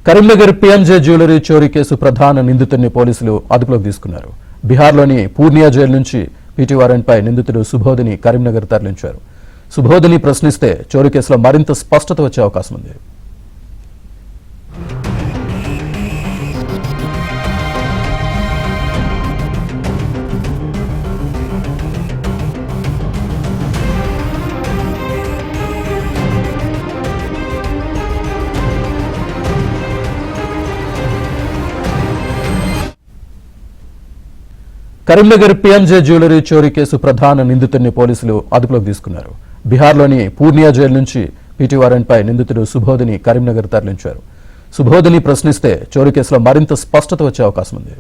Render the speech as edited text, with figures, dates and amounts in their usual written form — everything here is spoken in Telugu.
కరీంనగర్ పీఎంజే జ్యువెలరీ చోరీ కేసు ప్రధాన నిందితుడిని పోలీసులు అదుపులోకి తీసుకున్నారు. బీహార్లోని పూర్నియా జైలు నుంచి పీటీ వారెంట్పై నిందితుడు సుబోధిని కరీంనగర్ తరలించారు. సుబోధిని ప్రశ్నిస్తే చోరీ కేసులో మరింత స్పష్టత వచ్చే అవకాశం ఉంది. కరీంనగర్ పీఎంజే జ్యువెలరీ చోరీ కేసు ప్రధాన నిందితుడిని పోలీసులు అదుపులోకి తీసుకున్నారు. బీహార్లోని పూర్నియా జైలు నుంచి పీటీ వారెంట్పై నిందితుడు సుబోధిని కరీంనగర్ తరలించారు. సుబోధిని ప్రశ్నిస్తే చోరీ కేసులో మరింత స్పష్టత వచ్చే అవకాశం ఉంది.